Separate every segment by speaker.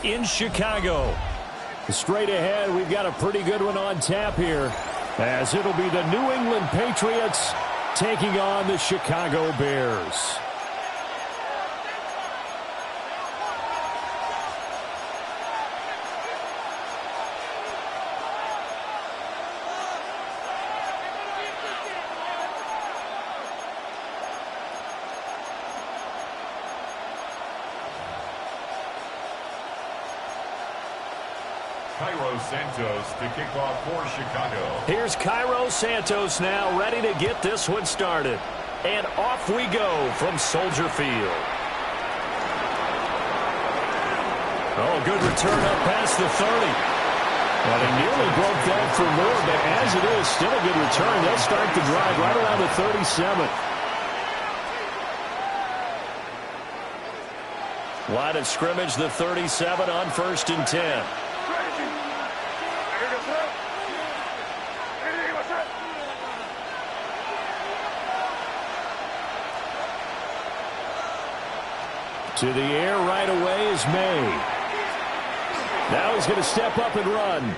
Speaker 1: in Chicago.
Speaker 2: Straight ahead, we've got a pretty good one on tap here, as it'll be the New England Patriots taking on the Chicago Bears.
Speaker 3: Santos to kick off for Chicago.
Speaker 1: Here's Cairo Santos now, ready to get this one started. And off we go from Soldier Field. Oh, good return up past the 30.
Speaker 2: Well, they nearly broke that for more, but as it is, still a good return. They'll start the drive right around the 37.
Speaker 1: Line of scrimmage, the 37 on 1st and 10.
Speaker 2: To the air right away is May. Now he's going to step up and run.
Speaker 1: And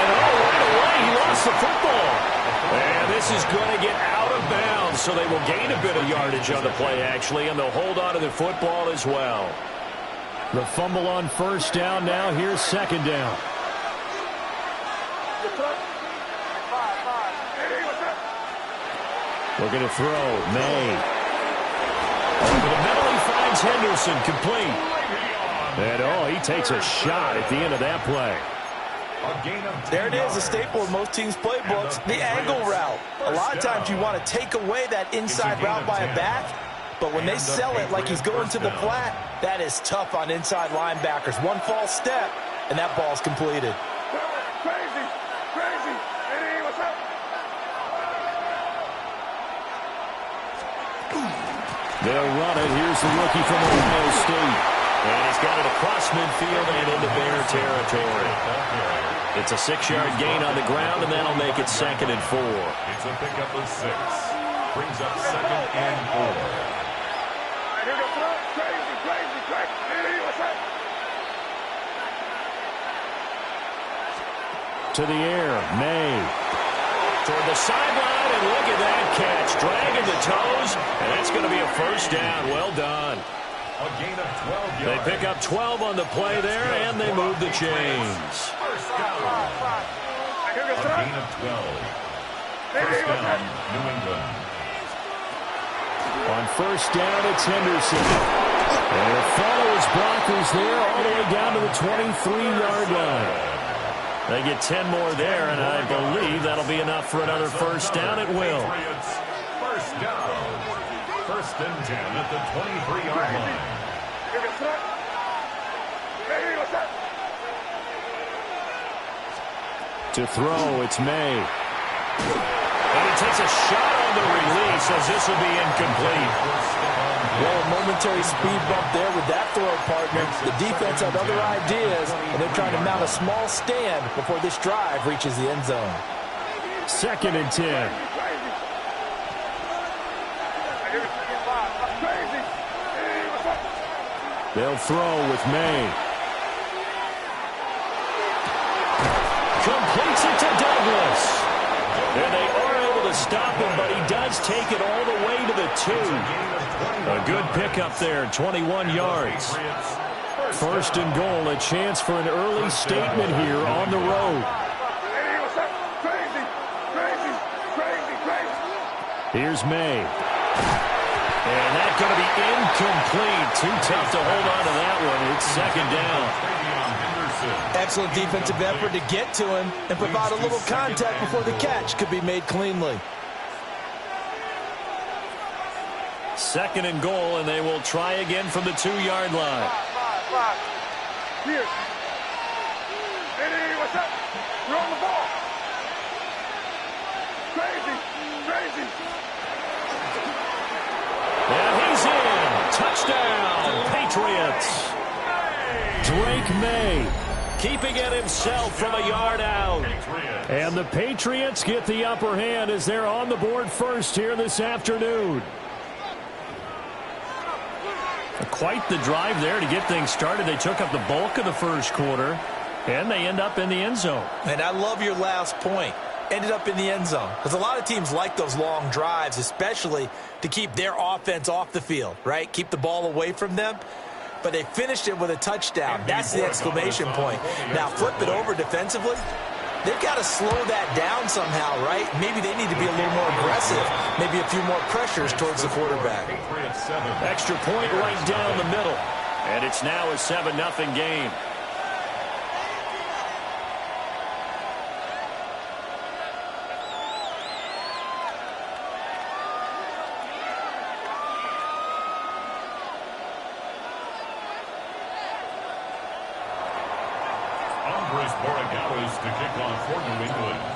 Speaker 1: right away, he lost the football. And this is going to get out of bounds, so they will gain a bit of yardage on the play, actually, and they'll hold on to the football as well.
Speaker 2: The fumble on 1st down now. Here's 2nd down. Looking to throw. May.
Speaker 1: Over the middle, he finds Henderson, complete.
Speaker 2: And, he takes a shot at the end of that play.
Speaker 4: There it is, a staple in most teams' playbooks, the angle route. A lot of times you want to take away that inside route by a back, but when they sell it like he's going to the flat, that is tough on inside linebackers. One false step, and that ball's completed.
Speaker 5: Crazy. Hey, what's up?
Speaker 2: They'll run it. Here's the rookie from Ohio State.
Speaker 1: And he's got it across midfield and into Bear territory. It's a 6-yard gain on the ground, and that'll make it 2nd and 4.
Speaker 3: It's a pickup of 6. Brings up 2nd and 4.
Speaker 5: Here goes the crazy. Hey, what's up?
Speaker 2: To the air, May.
Speaker 1: Toward the sideline, and look at that catch. Dragging the toes, and that's going to be a 1st down. Well done.
Speaker 3: A gain of 12 yards.
Speaker 1: They pick up 12 on the play there, and they move the chains.
Speaker 3: First down. A gain of 12. First down, New England.
Speaker 2: On 1st down, it's Henderson. And it follows blockers there all the way down to the 23-yard line.
Speaker 1: They get 10 more there, and I believe that'll be enough for another 1st down. It will.
Speaker 3: First down. 1st and 10 at the 23-yard line.
Speaker 5: Hey, what's up?
Speaker 2: To throw, it's May.
Speaker 1: And he takes a shot on the release, as this will be incomplete.
Speaker 4: Well, a momentary speed bump there with that throw, partner. The defense had other ideas, and they're trying to mount a small stand before this drive reaches the end zone.
Speaker 2: 2nd and 10. They'll throw with May.
Speaker 1: Completes it to Douglas. And they are able to stop him, but he does take it all the way to the 2. A good pickup there, 21 yards.
Speaker 2: 1st and goal, a chance for an early statement here on the road. Here's May.
Speaker 1: And that's going to be incomplete. Too tough to hold on to that one. It's 2nd down.
Speaker 4: Excellent defensive effort to get to him and provide a little contact before the catch could be made cleanly.
Speaker 1: 2nd and goal, and they will try again from the 2-yard line.
Speaker 5: Here. Hey, what's up? You're on the ball. Crazy.
Speaker 1: And he's in. Touchdown, Patriots.
Speaker 2: Drake May
Speaker 1: keeping it himself from a yard out.
Speaker 2: And the Patriots get the upper hand as they're on the board first here this afternoon. Quite the drive there to get things started. They took up the bulk of the first quarter, and they end up in the end zone.
Speaker 4: And I love your last point. Ended up in the end zone. Because a lot of teams like those long drives, especially to keep their offense off the field, right? Keep the ball away from them. But they finished it with a touchdown. That's the exclamation point. Now flip it over defensively. They've got to slow that down somehow, right? Maybe they need to be a little more aggressive. Maybe a few more pressures towards the quarterback.
Speaker 2: Extra point right down the middle. And it's now a 7-0 game.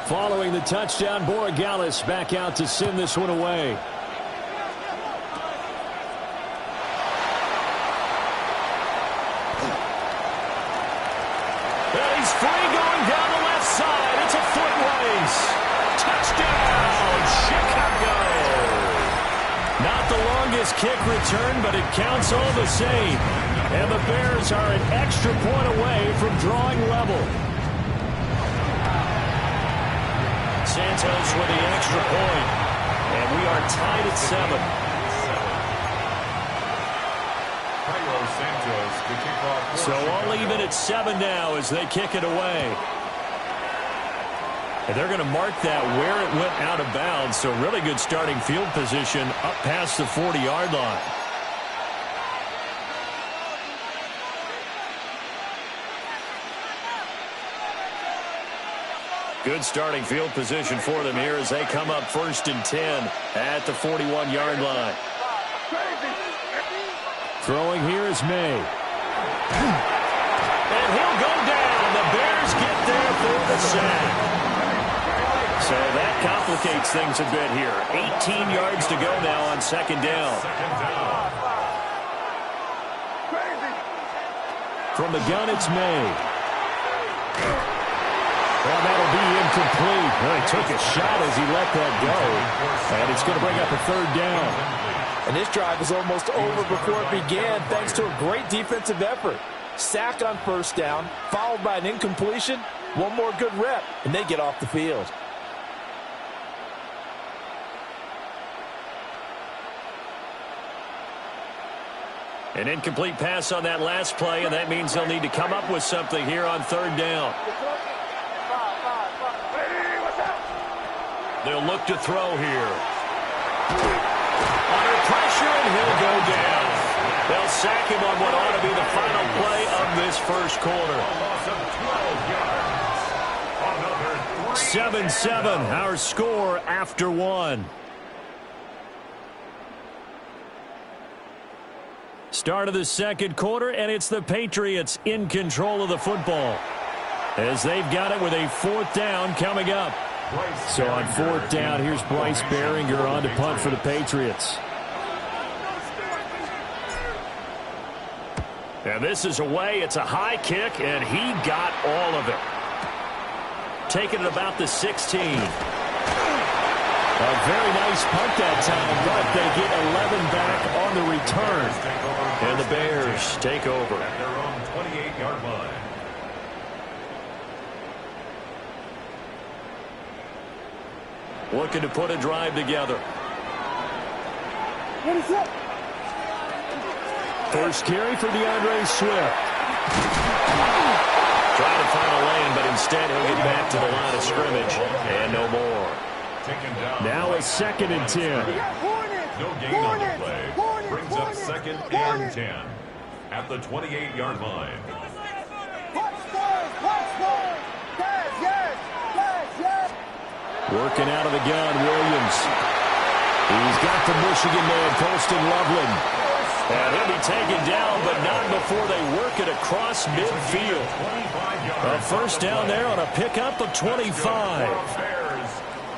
Speaker 2: Following the touchdown, Borregales back out to send this one away. And he's free going down the left side. It's a foot race. Touchdown, Chicago. Not the longest kick return, but it counts all the same. And the Bears are an extra point away from drawing level. Santos with the extra point. And we are tied at 7. So all even at 7 now as they kick it away. And they're going to mark that where it went out of bounds. So really good starting field position up past the 40-yard line. Good starting field position for them here as they come up 1st and 10 at the 41-yard line. Throwing here is May. And he'll go down. The Bears get there for the sack. So that complicates things a bit here. 18 yards to go now on 2nd down. From the gun, it's May. Well, that'll be incomplete. Well, he took a shot as he let that go. And it's going to bring up a 3rd down.
Speaker 4: And this drive was almost over before it began thanks to a great defensive effort. Sack on 1st down, followed by an incompletion. One more good rep, and they get off the field.
Speaker 2: An incomplete pass on that last play, and that means they'll need to come up with something here on 3rd down. They'll look to throw here. Under pressure, and he'll go down. They'll sack him on what ought to be the final play of this first quarter. 7-7, our score after 1. Start of the 2nd quarter, and it's the Patriots in control of the football as they've got it with a 4th down coming up. So on 4th down, here's Bryce Behringer on to punt for the Patriots. And this is away. It's a high kick, and he got all of it. Taking it about the 16. A very nice punt that time, but they get 11 back on the return. And the Bears take over. At their own 28-yard line. Looking to put a drive together.
Speaker 5: What is that?
Speaker 2: First carry for DeAndre Swift. Trying to find a lane, but instead he'll get back to the line of scrimmage. And no more. Now a 2nd and 10.
Speaker 3: No gain on the play. Brings up 2nd and 10 at the 28-yard line.
Speaker 2: Working out of the gun, Williams. He's got the Michigan man posting Loveland. And he'll be taken down, but not before they work it across midfield. A 1st down there on a pickup of 25.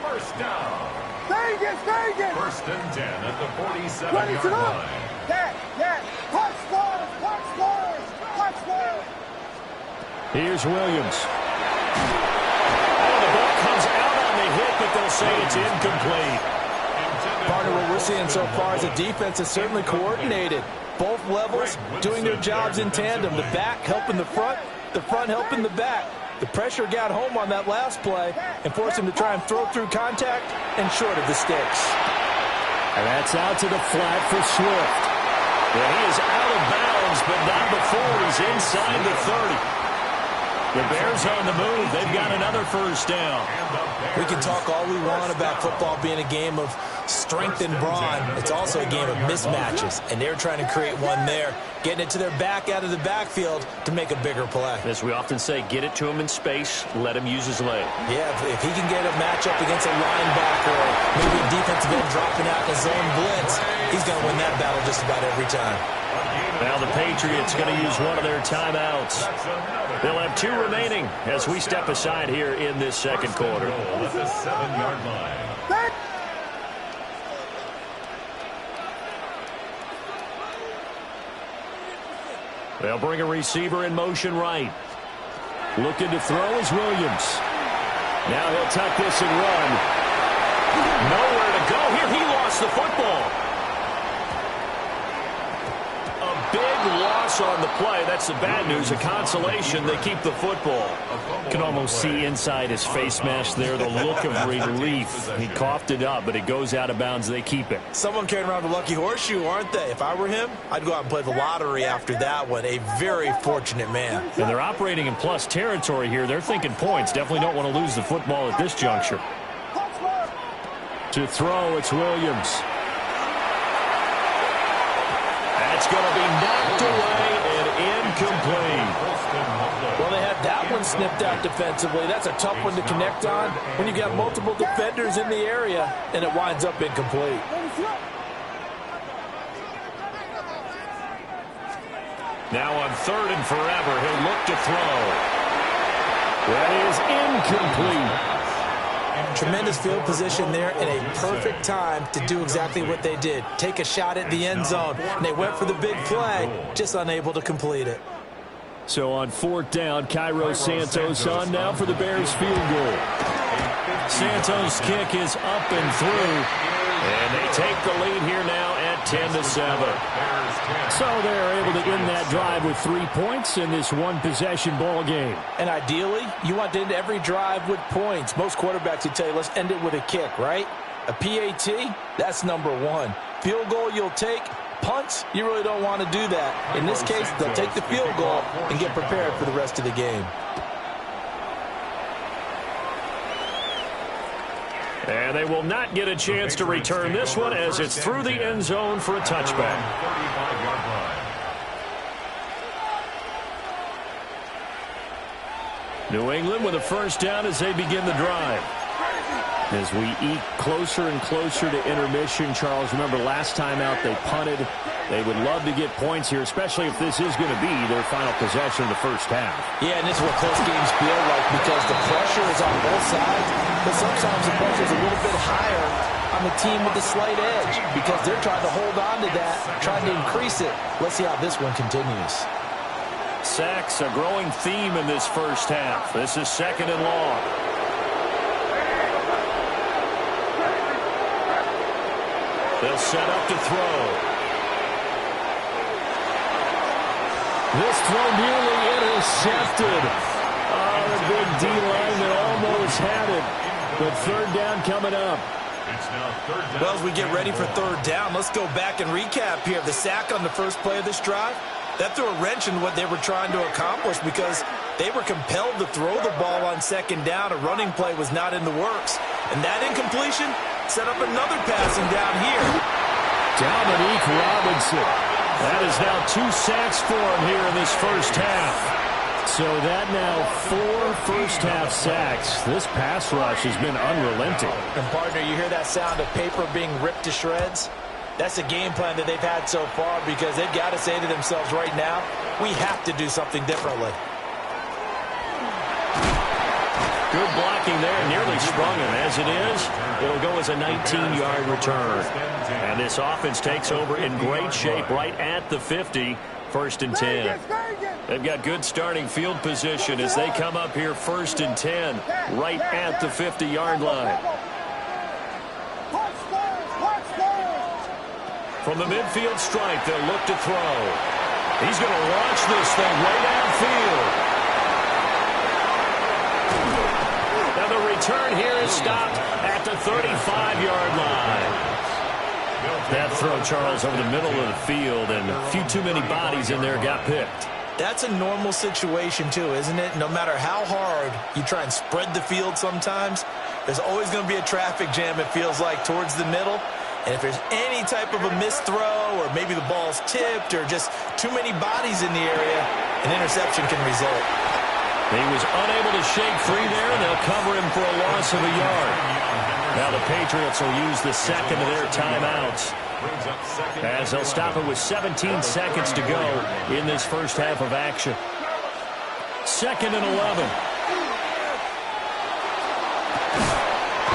Speaker 3: First down.
Speaker 5: Vegas!
Speaker 3: 1st and 10 at the 47-yard line.
Speaker 2: Here's Williams. Oh, the ball comes out on the hit, but they'll say it's incomplete.
Speaker 4: Partner, what we're seeing so far is the defense is certainly coordinated. Both levels doing their jobs in tandem. The back helping the front helping the back. The pressure got home on that last play and forced him to try and throw through contact and short of the sticks.
Speaker 2: And that's out to the flat for Swift.
Speaker 1: Well, he is out of bounds, but not before he's inside the 30. The Bears on the move. They've got another first down.
Speaker 4: We can talk all we want about football being a game of strength and brawn. It's also a game of mismatches, and they're trying to create one there, getting it to their back out of the backfield to make a bigger play.
Speaker 1: As we often say, get it to him in space, let him use his leg.
Speaker 4: Yeah, if he can get a matchup against a linebacker or maybe a defensive end dropping out in a zone blitz, he's going to win that battle just about every time.
Speaker 1: Now the Patriots going to use one of their timeouts. They'll have 2 remaining as we step aside here in this second quarter.
Speaker 3: At the 7-yard line.
Speaker 1: They'll bring a receiver in motion right. Looking to throw is Williams. Now he'll tuck this and run. Nowhere to go here. He lost the football. Big loss on the play. That's the bad news. A consolation, they keep the football.
Speaker 2: You can almost see inside his face mask there the look of relief. He coughed it up, but it goes out of bounds. They keep it.
Speaker 4: Someone carrying around the lucky horseshoe, aren't they? If I were him, I'd go out and play the lottery after that one. A very fortunate man.
Speaker 2: And they're operating in plus territory here. They're thinking points. Definitely don't want to lose the football at this juncture. To throw, it's Williams.
Speaker 1: It's going to be knocked away and incomplete.
Speaker 4: Well, they had that one snipped out defensively. That's a tough one to connect on when you got multiple defenders in the area, and it winds up incomplete.
Speaker 1: Now on 3rd and forever, he'll look to throw. That is incomplete.
Speaker 4: Tremendous field position there and a perfect time to do exactly what they did. Take a shot at the end zone. And they went for the big play, just unable to complete it.
Speaker 2: So on 4th down, Cairo Santos on now for the Bears field goal. Santos' kick is up and through.
Speaker 1: And they take the lead here now at 10-7.
Speaker 2: So they're able to end that drive with 3 points in this one-possession ball game.
Speaker 4: And ideally, you want to end every drive with points. Most quarterbacks would tell you, let's end it with a kick, right? A PAT, that's number 1. Field goal you'll take. Punts, you really don't want to do that. In this case, they'll take the field goal and get prepared for the rest of the game.
Speaker 1: And they will not get a chance to return this one as it's through the end zone for a touchback. New England with a first down as they begin the drive.
Speaker 2: As we eke closer and closer to intermission, Charles, remember last time out they punted. They would love to get points here, especially if this is going to be their final possession of the first half.
Speaker 4: Yeah, and this is what close games feel like because the pressure is on both sides, but sometimes the pressure is a little bit higher on the team with the slight edge because they're trying to hold on to that, trying to increase it. Let's see how this one continues.
Speaker 1: Sacks, a growing theme in this first half. This is 2nd and long. They'll set up to throw.
Speaker 2: This throw nearly intercepted. Oh, the big D-line that almost had it. But 3rd down coming up.
Speaker 4: Well, as we get ready for 3rd down, let's go back and recap here. The sack on the first play of this drive, that threw a wrench in what they were trying to accomplish because they were compelled to throw the ball on 2nd down. A running play was not in the works. And that incompletion set up another passing down here.
Speaker 2: Dominique Robinson. That is now 2 sacks for him here in this first half. So that now 4 first-half sacks. This pass rush has been unrelenting.
Speaker 4: And, partner, you hear that sound of paper being ripped to shreds? That's a game plan that they've had so far because they've got to say to themselves right now, we have to do something differently.
Speaker 1: Good blocking there, nearly sprung him. As it is, it'll go as a 19-yard return. And this offense takes over in great shape right at the 50, 1st and 10. They've got good starting field position as they come up here 1st and 10, right at the 50-yard line. From the midfield stripe, they'll look to throw. He's going to launch this thing way downfield. Now the return here is stopped at the 35-yard line. That throw, Charles, over the middle of the field, and a few too many bodies in there got picked.
Speaker 4: That's a normal situation, too, isn't it? No matter how hard you try and spread the field sometimes, there's always going to be a traffic jam, it feels like, towards the middle. And if there's any type of a missed throw or maybe the ball's tipped or just too many bodies in the area, an interception can result.
Speaker 1: He was unable to shake free there, and they'll cover him for a loss of a yard. Now the Patriots will use the second of their timeouts, as they'll stop it with 17 seconds to go in this first half of action. 2nd and 11.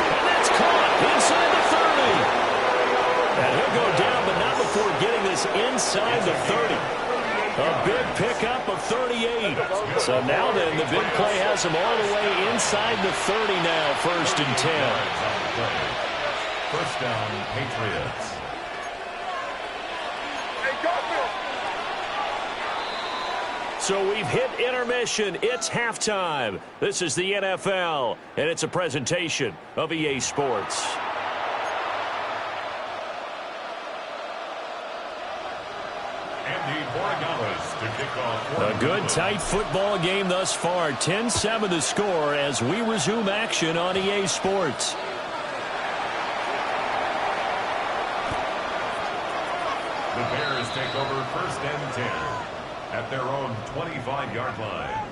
Speaker 1: And that's caught inside the 30. And he'll go down, but not before getting this inside the 30. A big pickup of 38. So now then, the big play has him all the way inside the 30 now, 1st and 10.
Speaker 3: First down, Patriots.
Speaker 1: So we've hit intermission. It's halftime. This is the NFL, and it's a presentation of EA Sports. A good, tight football game thus far. 10-7 the score as we resume action on EA Sports.
Speaker 3: The Bears take over 1st and 10 at their own 25-yard line.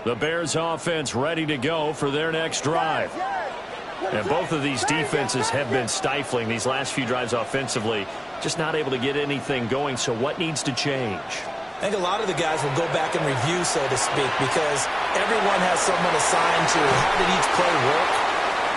Speaker 1: The Bears offense ready to go for their next drive. And both of these defenses have been stifling these last few drives offensively. Just not able to get anything going. So what needs to change?
Speaker 4: I think a lot of the guys will go back and review, so to speak, because everyone has someone assigned to how did each play work.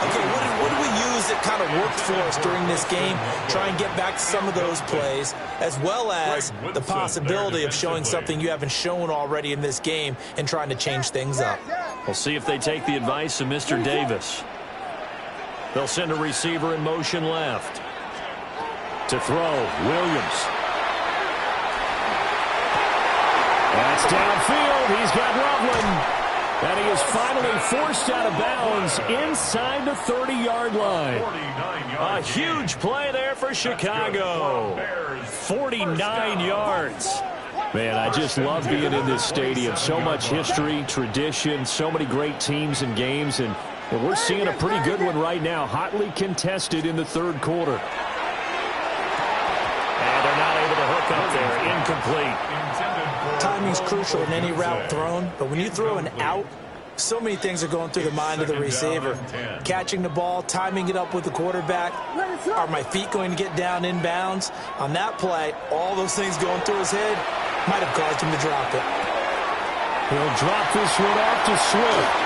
Speaker 4: Okay, what do we use that kind of worked for us during this game? Try and get back to some of those plays, as well as the possibility of showing something you haven't shown already in this game and trying to change things up.
Speaker 1: We'll see if they take the advice of Mr. Davis. They'll send a receiver in motion left. To throw, Williams. That's downfield. He's got Loveland. And he is finally forced out of bounds inside the 30-yard line. A huge play there for Chicago. 49 yards. Man, I just love being in this stadium. So much history, tradition, so many great teams and games. And we're seeing a pretty good one right now, hotly contested in the 3rd quarter. And they're not able to hook up there. Incomplete.
Speaker 4: Timing's crucial in any route thrown, but when you throw an out, so many things are going through the mind of the receiver. Catching the ball, timing it up with the quarterback. Are my feet going to get down inbounds? On that play, all those things going through his head might have caused him to drop it.
Speaker 1: He'll drop this one off to Swift.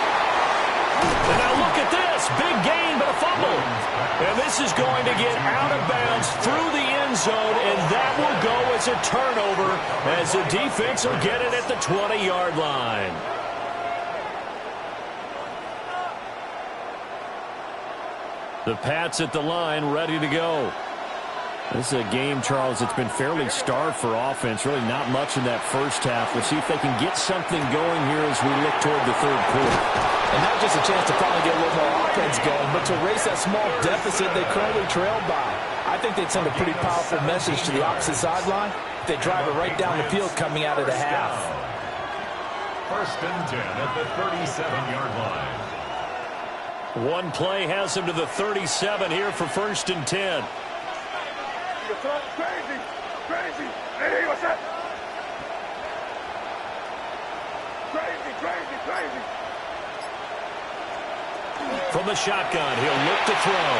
Speaker 1: And now look at this. Big gain, but a fumble. And this is going to get out of bounds through the end zone, and that will go as a turnover as the defense will get it at the 20-yard line. The Pats at the line, ready to go. This is a game, Charles, that's been fairly starved for offense. Really not much in that first half. We'll see if they can get something going here as we look toward the 3rd quarter.
Speaker 4: And not just a chance to finally get a little more offense going, but to erase that small deficit they currently trailed by. I think they'd send a pretty powerful message to the opposite sideline if they drive it right down the field coming out of the half.
Speaker 3: 1st and 10 at the 37-yard line.
Speaker 1: One play has him to the 37 here for 1st and 10.
Speaker 5: Crazy, crazy. Hey, what's that? Crazy, crazy, crazy.
Speaker 1: From the shotgun, he'll look to throw.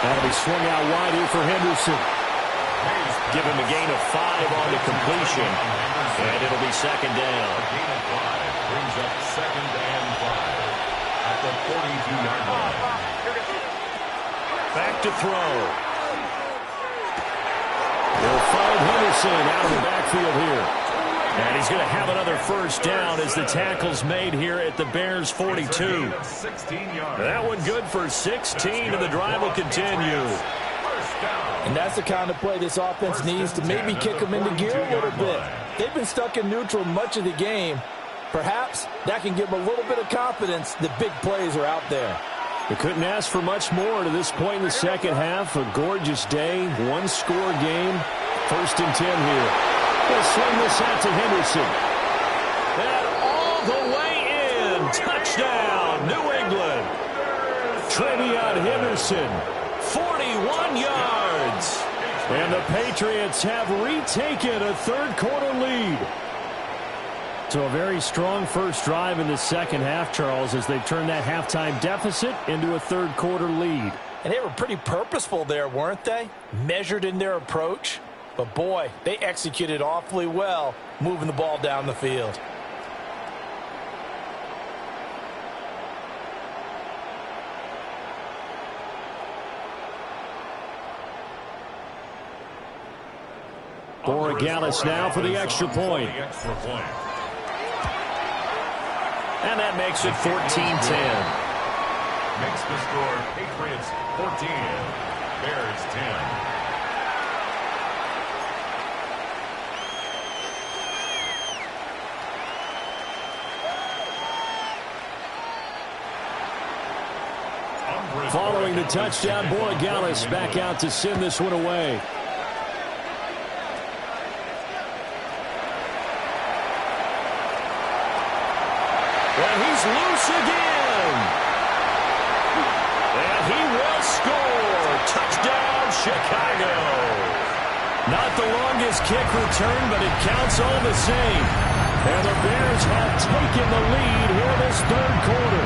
Speaker 1: That'll be swung out wide here for Henderson. Give him a gain of 5 on the completion, and it'll be 2nd down.
Speaker 3: A gain of 5 brings up 2nd and 5 at the 42-yard line.
Speaker 1: Back to throw. They'll find Henderson out of the backfield here. And he's going to have another first down as the tackle's made here at the Bears' 42. That one good for 16, and the drive will continue.
Speaker 4: And that's the kind of play this offense needs to maybe kick them into gear a little bit. They've been stuck in neutral much of the game. Perhaps that can give them a little bit of confidence that big plays are out there.
Speaker 2: They couldn't ask for much more to this point in the second half. A gorgeous day, one-score game. 1st and 10 here. They'll swing this out to Henderson.
Speaker 1: And all the way in. Touchdown, New England.
Speaker 2: Travion Henderson.
Speaker 1: 41 yards.
Speaker 2: And the Patriots have retaken a third-quarter lead. So a very strong first drive in the second half, Charles, as they've turned that halftime deficit into a third-quarter lead.
Speaker 4: And they were pretty purposeful there, weren't they? Measured in their approach. But, boy, they executed awfully well moving the ball down the field.
Speaker 2: Borregales now for the extra point.
Speaker 1: And that makes it 14-10.
Speaker 3: Makes the score Patriots 14, Bears 10.
Speaker 2: Following the touchdown, Borregales back out to send this one away.
Speaker 1: And he's loose again. And he will score. Touchdown, Chicago. Not the longest kick return, but it counts all the same. And the Bears have taken the lead here this third quarter.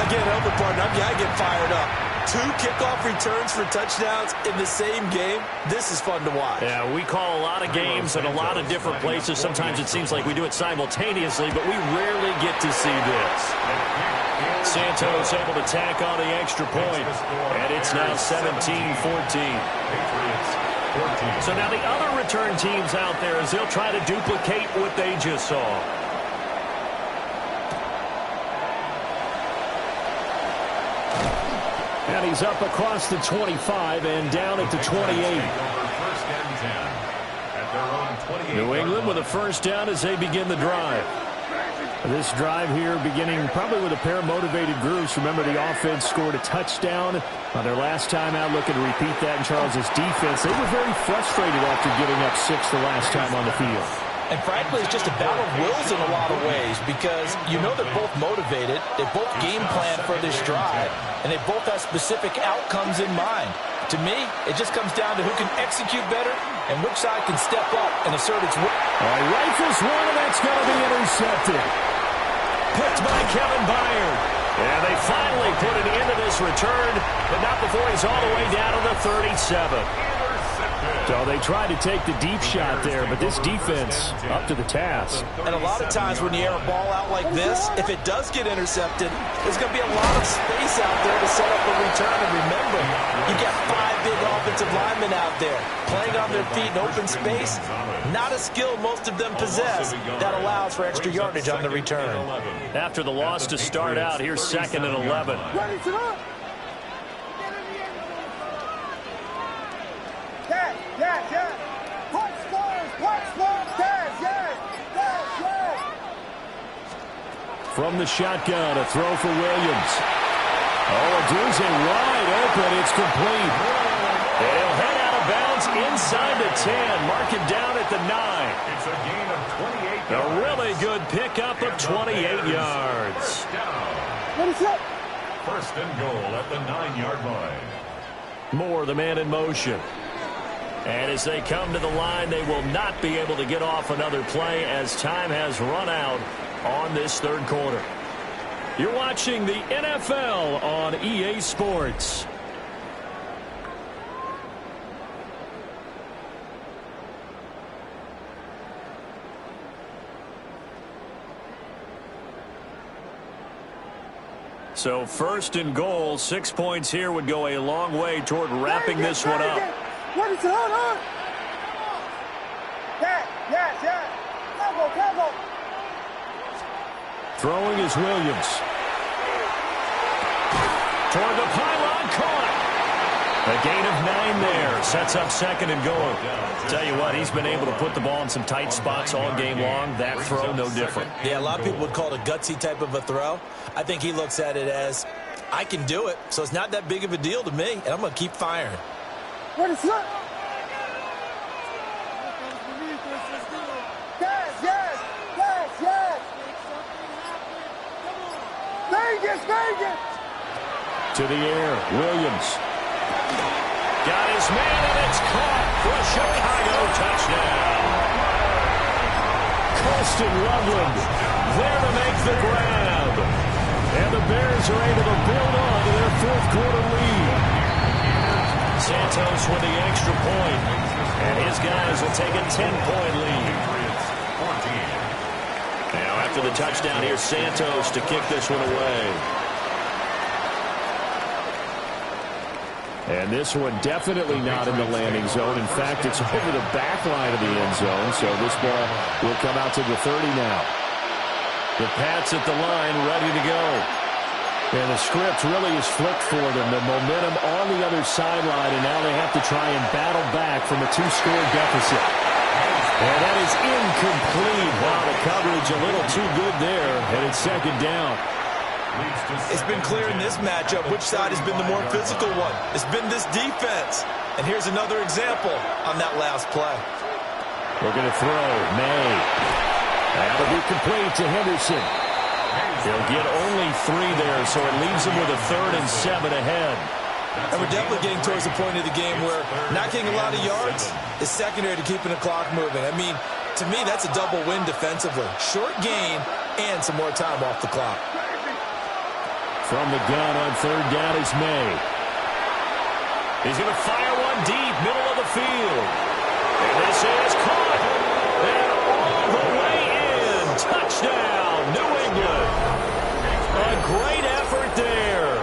Speaker 4: Again, Elmer Pardon, I get fired up. 2 kickoff returns for touchdowns in the same game. This is fun to watch.
Speaker 1: Yeah, we call a lot of games in a lot of different places. Sometimes it seems like we do it simultaneously, but we rarely get to see this. Santos able to tack on the extra point, and it's now 17-14. So now the other return teams out there, as they'll try to duplicate what they just saw.
Speaker 2: And he's up across the 25 and down at the 28. New England with a first down as they begin the drive. This drive here beginning probably with a pair of motivated groups. Remember, the offense scored a touchdown on their last time out. Looking to repeat that in Charles's defense. They were very frustrated after giving up 6 the last time on the field.
Speaker 4: And frankly, it's just a battle of wills in a lot of ways because you know they're both motivated, they both game plan for this drive, and they both have specific outcomes in mind. To me, it just comes down to who can execute better and which side can step up and assert its will.
Speaker 2: Rifles one, and that's going to be intercepted.
Speaker 1: Picked by Kevin Byard. And they finally put an end to this return, but not before he's all the way down to the 37.
Speaker 2: So they tried to take the deep shot there, but this defense up to the task.
Speaker 4: And a lot of times when you air a ball out like this, if it does get intercepted, there's going to be a lot of space out there to set up a return. And remember, you got 5 big offensive linemen out there playing on their feet in open space. Not a skill most of them possess that allows for extra yardage on the return.
Speaker 1: After the loss to start out, here's 2nd and 11.
Speaker 2: From the shotgun, a throw for Williams. Oh, Aduzzi wide open. It's complete.
Speaker 1: And he'll head out of bounds inside the 10. Mark him down at the 9.
Speaker 3: It's a gain of 28 yards.
Speaker 1: A really good pickup of 28 yards.
Speaker 3: What is that? 1st and goal at the 9-yard line.
Speaker 1: Moore, the man in motion. And as they come to the line, they will not be able to get off another play as time has run out on this third quarter. You're watching the NFL on EA Sports. So 1st and goal, 6 points here would go a long way toward wrapping this one up.
Speaker 5: Yes, yes. Tempo.
Speaker 2: Throwing is Williams. Toward the pylon, caught. A gain of 9 there. Sets up second and goal. Tell you what, he's been able to put the ball in some tight spots all game long. That throw, no different.
Speaker 4: Yeah, a lot of people would call it a gutsy type of a throw. I think he looks at it as, I can do it, so it's not that big of a deal to me, and I'm going to keep firing.
Speaker 5: What is that? Yes. Vegas.
Speaker 2: To the air, Williams. Got his man, and it's caught for a Chicago touchdown. Colston Loveland there to make the grab. And the Bears are able to build on to their fourth quarter lead. Santos with the extra point, and his guys will take a 10-point lead. Now after the touchdown, here's Santos to kick this one away. And this one definitely not in the landing zone. In fact, it's over the back line of the end zone, so this ball will come out to the 30 now. The Pats at the line, ready to go. And the script really is flipped for them. The momentum on the other sideline, and now they have to try and battle back from a 2-score deficit. And that is incomplete. Wow, the coverage a little too good there, and it's second down.
Speaker 4: It's been clear in this matchup which side has been the more physical one. It's been this defense. And here's another example on that last play.
Speaker 2: We're going to throw. May. That'll be complete to Henderson. He'll get only 3 there, so it leaves him with a 3rd and 7 ahead.
Speaker 4: And we're definitely getting towards the point of the game where not getting a lot of yards is secondary to keeping the clock moving. I mean, to me, that's a double win defensively. Short gain and some more time off the clock.
Speaker 2: From the gun on 3rd down is May. He's going to fire one deep, middle of the field. And this is caught. And all the way in. Touchdown, New England. A great effort there.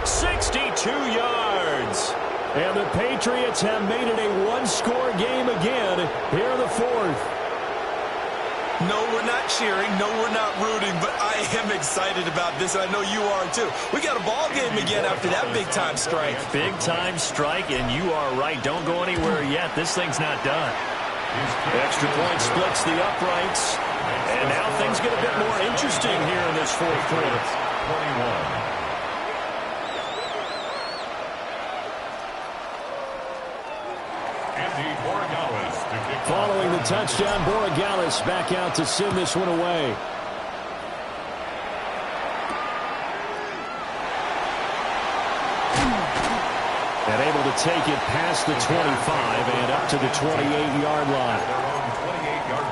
Speaker 2: 62 yards. And the Patriots have made it a 1-score game again here in the 4th.
Speaker 4: No, we're not cheering. No, we're not rooting. But I am excited about this, and I know you are too. We got a ball game again after that big-time strike.
Speaker 2: Big-time strike, and you are right. Don't go anywhere yet. This thing's not done. Extra point splits the uprights. And now things get a bit more interesting here in this 4th quarter.
Speaker 3: 21.
Speaker 2: Following the touchdown, Borregales back out to send this one away. And able to take it past the 25 and up to the 28-yard line.
Speaker 3: Their own 28-yard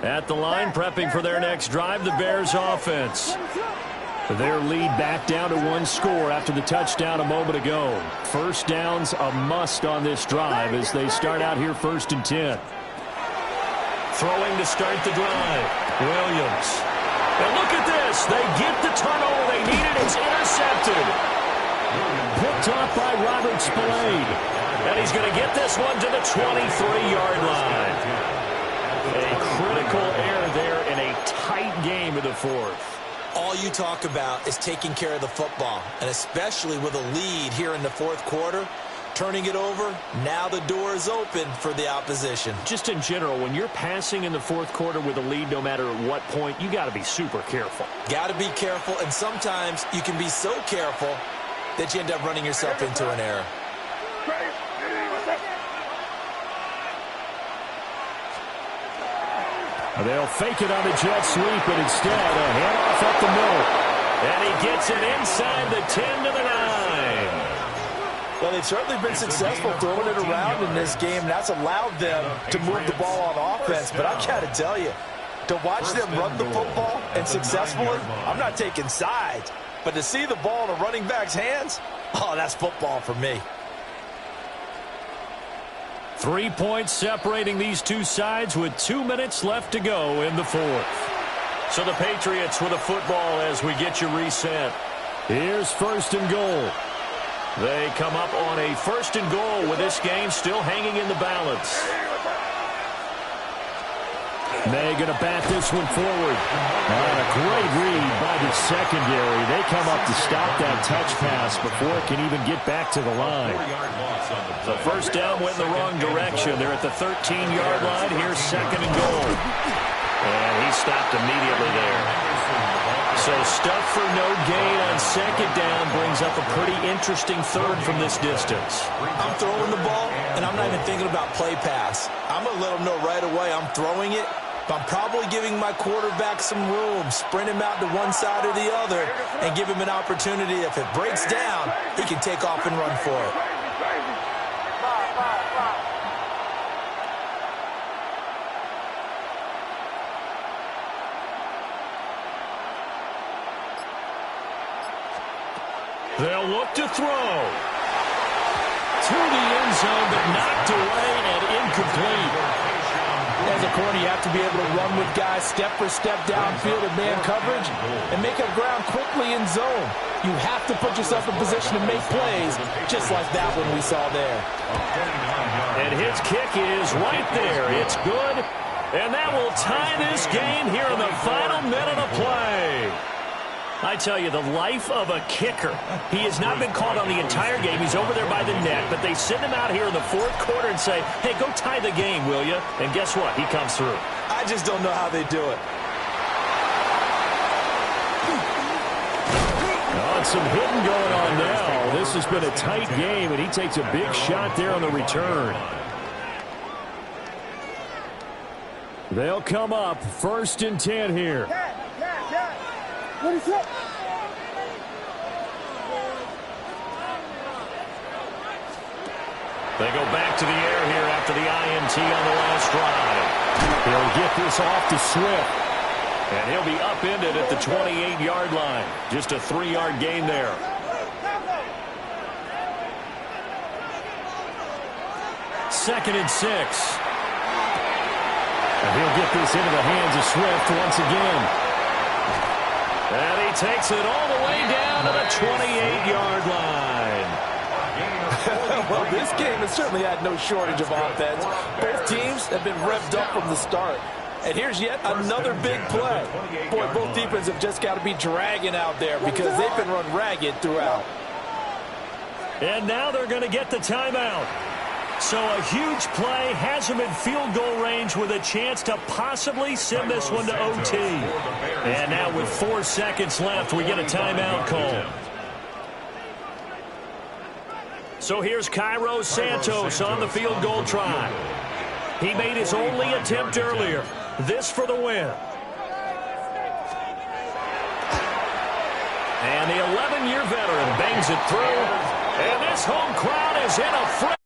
Speaker 3: line.
Speaker 2: At the line, prepping for their next drive, the Bears offense. Their lead back down to 1 score after the touchdown a moment ago. First down's a must on this drive as they start out here 1st and 10. Throwing to start the drive. Williams. And look at this. They get the turnover they needed. It's intercepted. Picked off by Robert Spillane. And he's going to get this one to the 23-yard line. A critical error there in a tight game of the 4th.
Speaker 4: All you talk about is taking care of the football, and especially with a lead here in the 4th quarter, turning it over, now the door is open for the opposition.
Speaker 2: Just in general, when you're passing in the 4th quarter with a lead, no matter at what point, you got to be super careful.
Speaker 4: Got to be careful, and sometimes you can be so careful that you end up running yourself into an error.
Speaker 2: They'll fake it on the jet sweep, but instead a handoff up the middle. And he gets it inside the 10 to the 9.
Speaker 4: Well, they've certainly been successful throwing it around in this game. That's allowed them to move the ball on offense. But I got to tell you, to watch them run the football and successfully, I'm not taking sides. But to see the ball in a running back's hands, oh, that's football for me.
Speaker 2: 3 points separating these two sides with 2 minutes left to go in the 4th. So the Patriots with a football as we get you reset. Here's first and goal.
Speaker 1: They come up on a first and goal with this game still hanging in the balance.
Speaker 2: May going to bat this one forward. A great read by the secondary. They come up to stop that touch pass before it can even get back to the line.
Speaker 1: The first down went in the wrong direction. They're at the 13-yard line. Here's second and goal. And he stopped immediately there. So stuff for no gain on second down brings up a pretty interesting third from this distance.
Speaker 4: I'm throwing the ball, and I'm not even thinking about play pass. I'm going to let him know right away I'm throwing it. But I'm probably giving my quarterback some room, sprint him out to one side or the other, and give him an opportunity. If it breaks down, he can take off and run for it.
Speaker 1: They'll look to throw. To the end zone, but knocked away and incomplete.
Speaker 4: As a corner, you have to be able to run with guys step for step downfield in man coverage and make up ground quickly in zone. You have to put yourself in position to make plays, just like that one we saw there.
Speaker 1: And his kick is right there. It's good. And that will tie this game here in the final minute of play. I tell you, the life of a kicker. He has not been called on the entire game. He's over there by the net, but they send him out here in the fourth quarter and say, hey, go tie the game, will you? And guess what? He comes through.
Speaker 4: I just don't know how they do it.
Speaker 2: Oh, some hitting going on now. This has been a tight game, and he takes a big shot there on the return. They'll come up first and 10 here.
Speaker 5: What is up?
Speaker 1: They go back to the air here after the INT on the last drive.
Speaker 2: He'll get this off to Swift.
Speaker 1: And he'll be upended at the 28-yard line. Just a 3-yard gain there.
Speaker 2: Second and 6. And he'll get this into the hands of Swift once again.
Speaker 1: And he takes it all the way down to the 28-yard line.
Speaker 4: Well, this game has certainly had no shortage of offense. Both teams have been revved up from the start. And here's yet another big play. Boy, both defenses have just got to be dragging out there because they've been run ragged throughout.
Speaker 1: And now they're going to get the timeout. So a huge play has him in field goal range with a chance to possibly send this one to OT. And now with 4 seconds left, we get a timeout call. So here's Cairo Santos on the field goal try. He made his only attempt earlier. This for the win. And the 11-year veteran bangs it through. And this home crowd is in a frenzy.